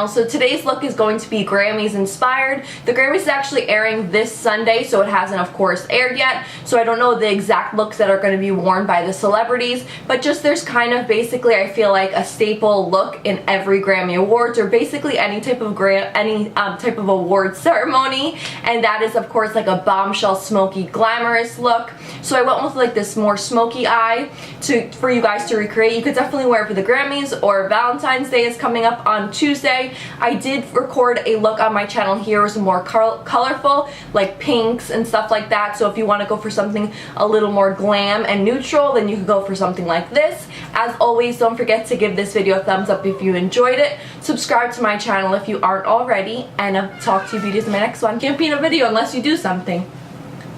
channel. So today's look is going to be Grammys inspired. The Grammys is actually airing this Sunday, so it hasn't of course aired yet, so I don't know the exact looks that are going to be worn by the celebrities, but just there's kind of basically, I feel like, a staple look in every Grammy Awards, or basically any type of award ceremony, and that is of course like a bombshell, smoky, glamorous look. So I went with like this more smoky eye for you guys to recreate. You could definitely wear it for the Grammys, or Valentine's Day is coming up on Tuesday. I did record a look on my channel here. It was more colorful, like pinks and stuff like that. So if you want to go for something a little more glam and neutral, then you can go for something like this. As always, don't forget to give this video a thumbs up if you enjoyed it. Subscribe to my channel if you aren't already, and I'll talk to you beauties in my next one. Can't be in a video unless you do something.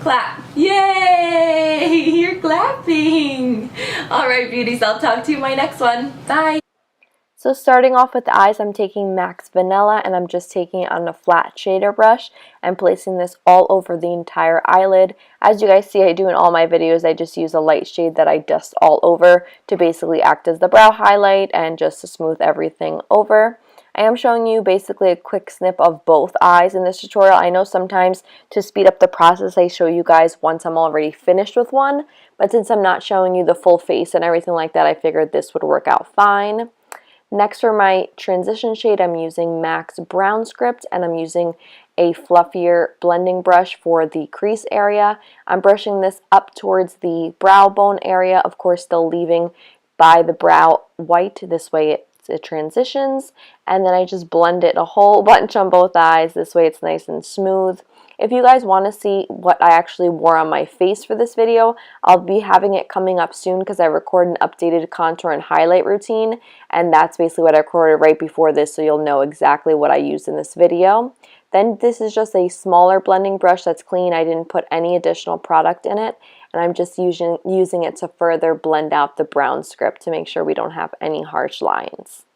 Clap. Yay! You're clapping! Alright beauties, I'll talk to you in my next one. Bye! So starting off with the eyes, I'm taking MAC's Vanilla, and I'm just taking it on a flat shader brush and placing this all over the entire eyelid. As you guys see, I do in all my videos, I just use a light shade that I dust all over to basically act as the brow highlight and just to smooth everything over. I am showing you basically a quick snip of both eyes in this tutorial. I know sometimes to speed up the process I show you guys once I'm already finished with one, but since I'm not showing you the full face and everything like that, I figured this would work out fine. Next, for my transition shade, I'm using MAC's Brown Script, and I'm using a fluffier blending brush for the crease area. I'm brushing this up towards the brow bone area, of course still leaving by the brow white, this way it transitions, and then I just blend it a whole bunch on both eyes. This way it's nice and smooth. If you guys want to see what I actually wore on my face for this video, I'll be having it coming up soon because I record an updated contour and highlight routine, and that's basically what I recorded right before this, so you'll know exactly what I used in this video. Then this is just a smaller blending brush that's clean. I didn't put any additional product in it, and I'm just using it to further blend out the brown script to make sure we don't have any harsh lines.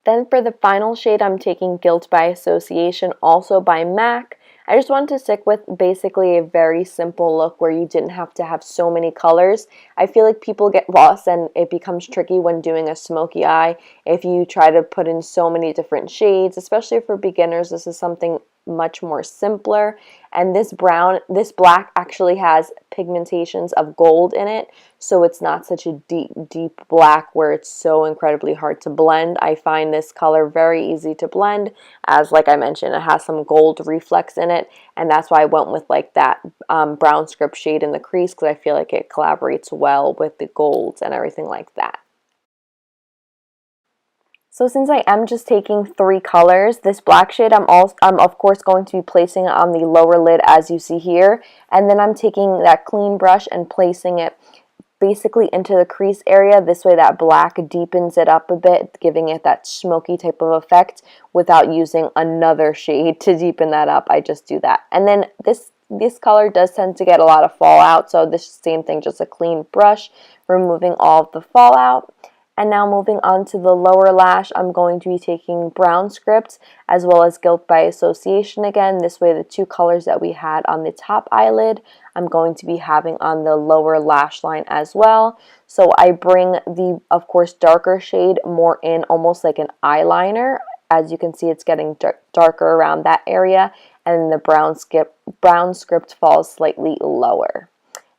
Then for the final shade, I'm taking Gilt by Association, also by MAC. I just wanted to stick with basically a very simple look where you didn't have to have so many colors. I feel like people get lost and it becomes tricky when doing a smoky eye if you try to put in so many different shades, especially for beginners. This is something much more simpler, and this black actually has pigmentations of gold in it, so it's not such a deep black where it's so incredibly hard to blend. I find this color very easy to blend, as like I mentioned, it has some gold reflex in it, and that's why I went with like that brown script shade in the crease, because I feel like it collaborates well with the golds and everything like that. So since I am just taking 3 colors, this black shade I'm of course going to be placing it on the lower lid as you see here, and then I'm taking that clean brush and placing it basically into the crease area. This way that black deepens it up a bit, giving it that smoky type of effect without using another shade to deepen that up. I just do that. And then this color does tend to get a lot of fallout, so this same thing, just a clean brush, removing all of the fallout. And now moving on to the lower lash, I'm going to be taking Brown Script as well as Gilt by Association again. This way the 2 colors that we had on the top eyelid, I'm going to be having on the lower lash line as well. So I bring the, of course, darker shade more in, almost like an eyeliner. As you can see, it's getting darker around that area, and the brown script falls slightly lower.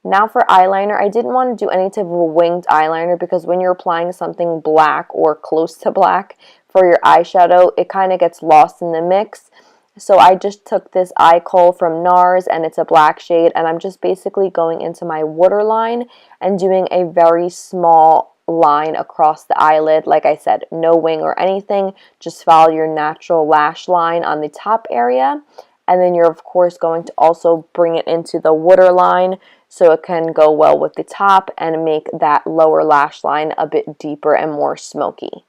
Now for eyeliner, I didn't want to do any type of a winged eyeliner because when you're applying something black or close to black for your eyeshadow, it kind of gets lost in the mix. So I just took this eye kohl from Nars, and it's a black shade, and I'm just basically going into my waterline and doing a very small line across the eyelid. Like I said, no wing or anything, just follow your natural lash line on the top area, and then you're of course going to also bring it into the waterline so it can go well with the top and make that lower lash line a bit deeper and more smoky.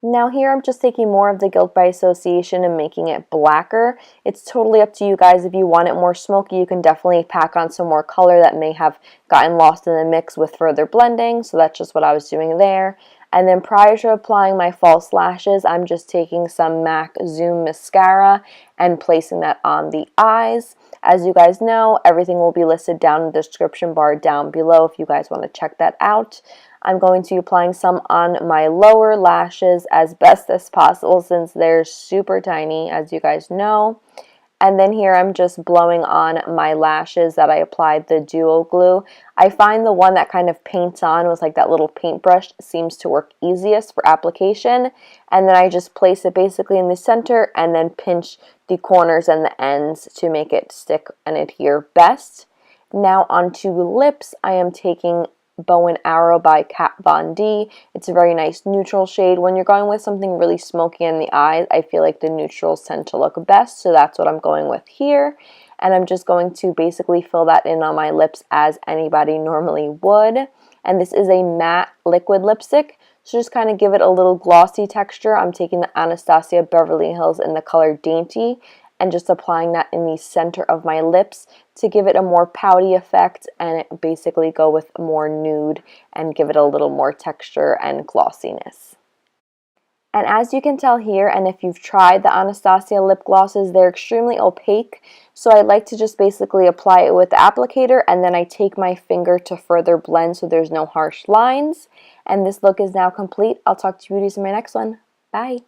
Now here I'm just taking more of the Gilt by Association and making it blacker. It's totally up to you guys. If you want it more smoky, you can definitely pack on some more color that may have gotten lost in the mix with further blending. So that's just what I was doing there. And then prior to applying my false lashes, I'm just taking some MAC Zoom Mascara and placing that on the eyes. As you guys know, everything will be listed down in the description bar down below if you guys want to check that out. I'm going to be applying some on my lower lashes as best as possible since they're super tiny, as you guys know. And then here I'm just blowing on my lashes that I applied the duo glue. I find the one that kind of paints on with like that little paintbrush seems to work easiest for application. And then I just place it basically in the center and then pinch the corners and the ends to make it stick and adhere best. Now onto lips, I am taking Bow and Arrow by Kat Von D. It's a very nice neutral shade. When you're going with something really smoky in the eyes, I feel like the neutrals tend to look best, so that's what I'm going with here. And I'm just going to basically fill that in on my lips as anybody normally would. And this is a matte liquid lipstick, so just kind of give it a little glossy texture. I'm taking the Anastasia Beverly Hills in the color Dainty and just applying that in the center of my lips to give it a more pouty effect and basically go with more nude and give it a little more texture and glossiness. And as you can tell here, and if you've tried the Anastasia lip glosses, they're extremely opaque, so I like to just basically apply it with the applicator and then I take my finger to further blend so there's no harsh lines. And this look is now complete. I'll talk to you beauties in my next one. Bye!